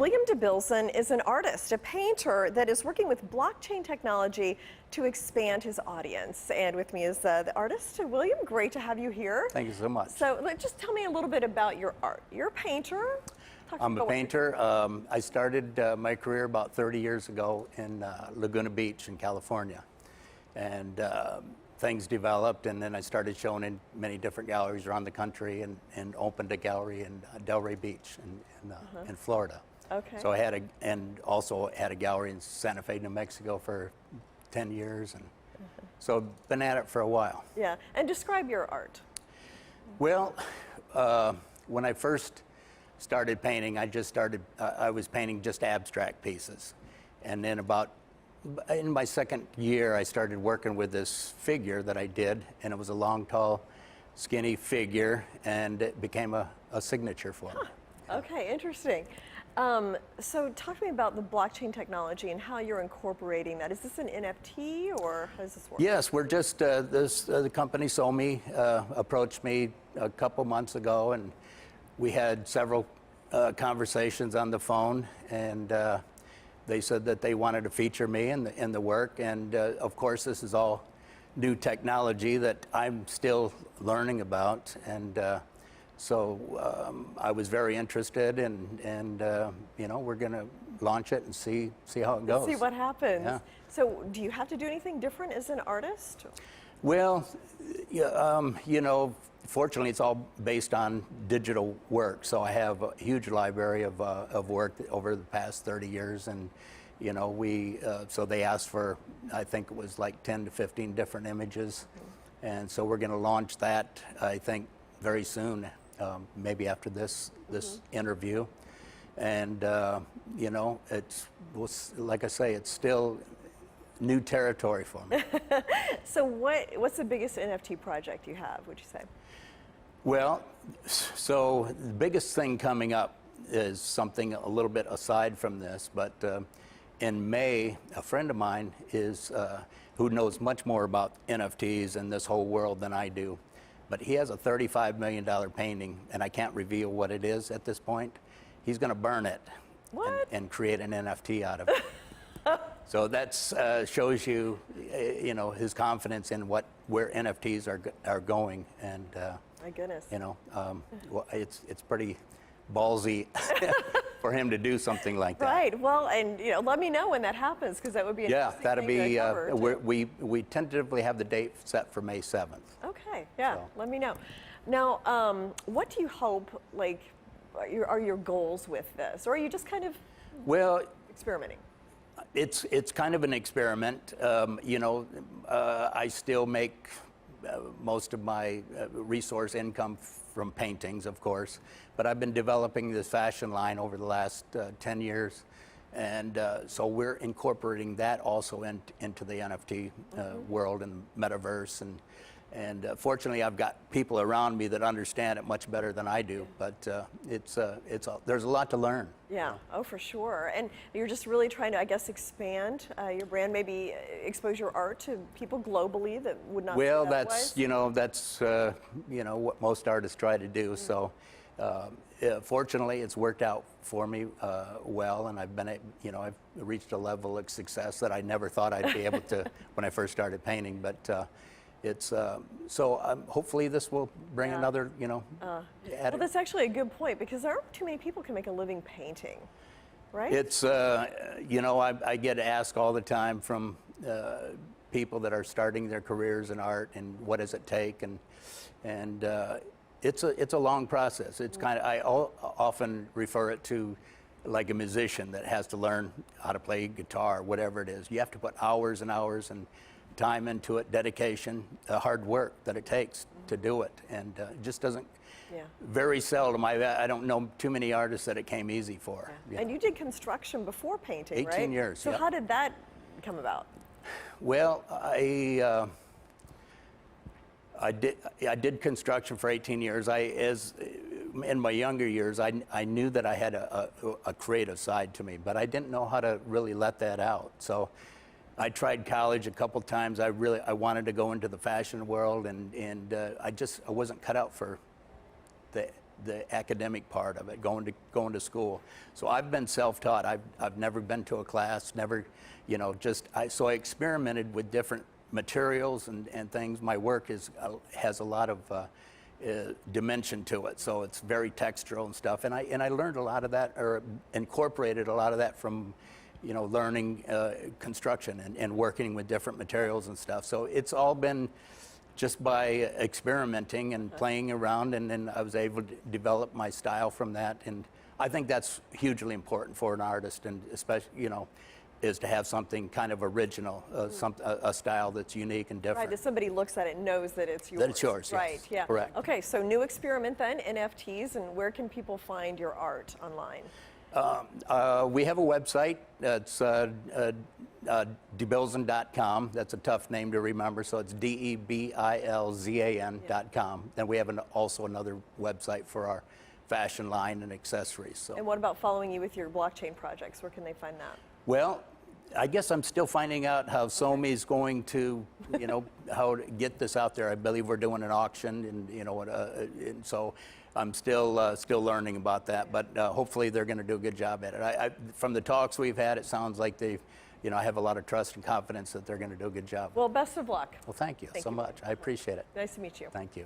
William Debilzan is an artist, a painter that is working with blockchain technology to expand his audience. And with me is the artist, William. Great to have you here. Thank you so much. So just tell me a little bit about your art. You're a painter. I'm a painter. I started my career about 30 years ago in Laguna Beach in California. And things developed, and then I started showing in many different galleries around the country and opened a gallery in Delray Beach in Florida. Okay. So I had and also had a gallery in Santa Fe, New Mexico for 10 years. And so I've been at it for a while. Yeah, and describe your art. Well, when I first started painting, I was painting just abstract pieces. And then in my second year, I started working with this figure that I did, and it was a long, tall, skinny figure, and it became a signature for me. Okay, interesting. So talk to me about the blockchain technology and how you're incorporating that. Is this an NFT, or how does this work? Yes, we're just, the company SOMEE approached me a couple months ago, and we had several conversations on the phone, and they said that they wanted to feature me in the work. And of course, this is all new technology that I'm still learning about. And so I was very interested, and you know, we're going to launch it and see how it goes. See what happens. Yeah. So do you have to do anything different as an artist? Well, you know, fortunately, it's all based on digital work. So I have a huge library of work over the past 30 years. And, you know, so they asked for, I think it was like 10 to 15 different images. And so we're going to launch that, I think, very soon, maybe after this interview. And, you know, like I say, it's still new territory for me. So what's the biggest NFT project you have, would you say? Well, so the biggest thing coming up is something a little bit aside from this, but in May, a friend of mine who knows much more about NFTs and this whole world than I do, but he has a $35 million painting, and I can't reveal what it is at this point. He's going to burn it. What? And create an NFT out of it. So that shows you, you know, his confidence in where NFTs are going, and my goodness, you know, well, it's pretty ballsy for him to do something like that. Right. Well, and you know, let me know when that happens, because that would be an yeah, that'll be. We tentatively have the date set for May 7th. Okay. Yeah. So. Let me know. Now, what do you hope? Like, are your goals with this, or are you just kind of experimenting? It's kind of an experiment. You know, I still make most of my resource income from paintings, of course, but I've been developing this fashion line over the last 10 years, and so we're incorporating that also into the NFT world and metaverse, and fortunately, I've got people around me that understand it much better than I do. But there's a lot to learn. Yeah. Oh, for sure. And you're just really trying to, I guess, expand your brand, maybe expose your art to people globally that would not. Well, see that otherwise. that's you know, what most artists try to do. So fortunately, it's worked out for me well, and I've reached a level of success that I never thought I'd be able to when I first started painting. But so hopefully this will bring another, you know. Well, that's actually a good point, because there aren't too many people who can make a living painting, right? It's, you know, I get asked all the time from people that are starting their careers in art, and what does it take, and it's a long process. It's kind of, I often refer it to like a musician that has to learn how to play guitar, whatever it is. You have to put hours and hours and time into it, dedication, hard work that it takes to do it, and it just doesn't. Very seldom. I don't know too many artists that it came easy for. Yeah. And you did construction before painting, right? 18 years. So how did that come about? Well, I did construction for 18 years. In my younger years, I knew that I had a creative side to me, but I didn't know how to really let that out. So I tried college a couple times. I wanted to go into the fashion world, and I wasn't cut out for the the academic part of it, going to school. So I've been self-taught. I've never been to a class, never, you know, so I experimented with different materials and things. My work has a lot of dimension to it, so it's very textural and stuff. And I learned a lot of that, or incorporated a lot of that from, you know, learning construction and working with different materials and stuff. So it's all been just by experimenting and playing around, and then I was able to develop my style from that. And I think that's hugely important for an artist, and especially, you know, is to have something kind of original, a style that's unique and different. Right, that somebody looks at it and knows that it's yours. That it's yours, yes. Right, yeah. Correct. Okay, so new experiment then, NFTs, and where can people find your art online? We have a website. It's Debilzan.com. That's a tough name to remember, so it's Debilzan.com. Then we have also another website for our fashion line and accessories. So. And what about following you with your blockchain projects? Where can they find that? Well, I guess I'm still finding out how Somee is going to, you know, how to get this out there. I believe we're doing an auction, and you know, and so I'm still learning about that. But hopefully, they're going to do a good job at it. From the talks we've had, it sounds like they've, you know, I have a lot of trust and confidence that they're going to do a good job. Well, best of luck. Well, thank you so much. I appreciate it. Nice to meet you. Thank you.